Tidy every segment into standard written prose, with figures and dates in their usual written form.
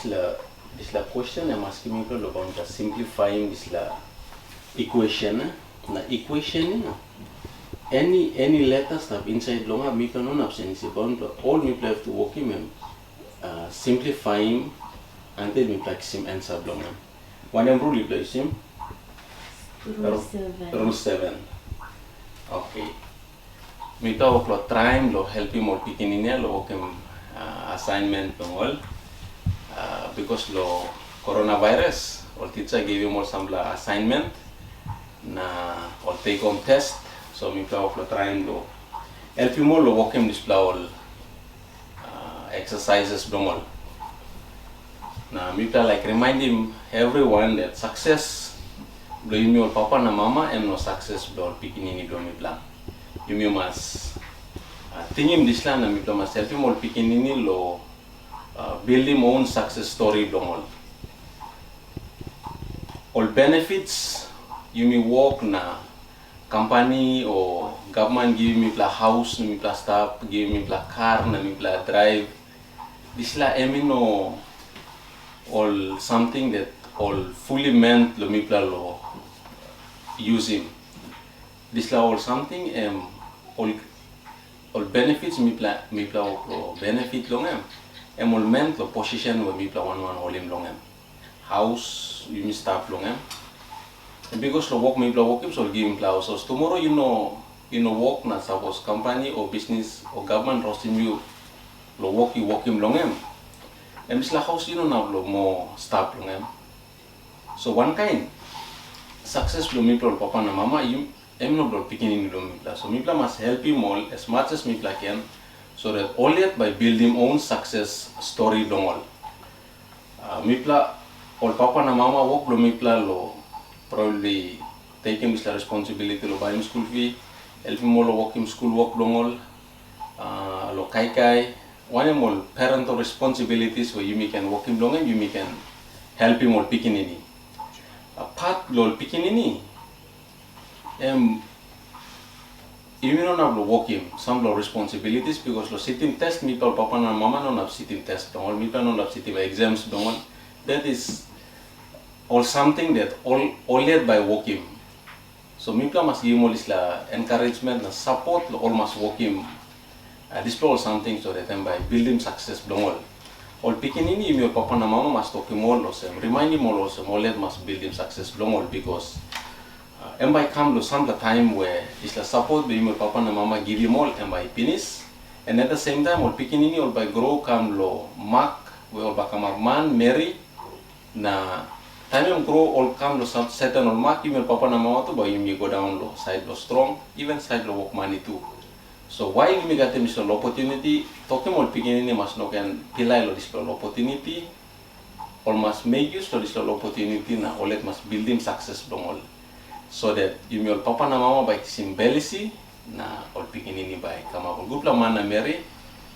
this la question I'm asking you about the simplifying this la equation. Na equation any letters that inside longa mi can non absence about all me have to work him simplifying until me practice him answer longa. One rule you place him. Rule 7. Okay. Mi tahu kalau try lo help him or picking in lo okay assignment pengol because lo coronavirus or teacher gave him all some assignment na or take home test so mi tahu kalau try lo help him all lo work him display all exercises pengol. Na mi tahu like remind him everyone that success lo yumi or papa na mama and no success lo picking ini lo mi plan. Yumi mas tingin disla na mi mas help him all picking ini lo build him own success story lo all benefits yumi work na company or government give me pla house na mi pla staff give me pla car na mi pla drive disla emino all something that all fully meant lo mi pla lo using disla all something all benefits mi pla lo benefit lo all meant lo position lo mi pla one all him lo house you mi staff lo and because lo work mi pla work him so give him pla so tomorrow you know work na suppose company or business or government roasting you lo work him lo and disla house na lo mo staff lo so one kind success lo mi pla papa na mama you no bro picking in lo mi pla so mi pla must help him all as much as mi pla can so that all yet by building own success story dong all mi pla all papa na mama work lo mi pla lo probably taking this responsibility lo buy him school fee help him all work him school work dong all lo kai one all parental responsibilities where you can work him dong and you can help him all picking in part lo picking in you don't have to work him some lo responsibilities because lo sitting test mi papa na mama no have sitting test all mi no have sitting exams don't that is all something that all yet by work him so mi must give him all this la encouragement and support lo all must work him this all something so that by building success don't all picking in your papa na mama must talk him all remind him all yet must build him success don't because and by come to some time where is the support be my papa and mama give him all and by finish and at the same time all picking in all by grow come lo mark we all bakamar man marry na time grow all come to some certain all mark you papa and mama to by you go down lo side lo strong even side lo work money too so why you got this opportunity talking all picking in must no can pilai lo this opportunity all must make use of this opportunity na all it must build him success dong all so that you may papa na mama by simbelisi na all picking ini by kama good man na Mary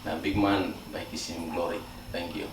na big man by kissing glory. Thank you.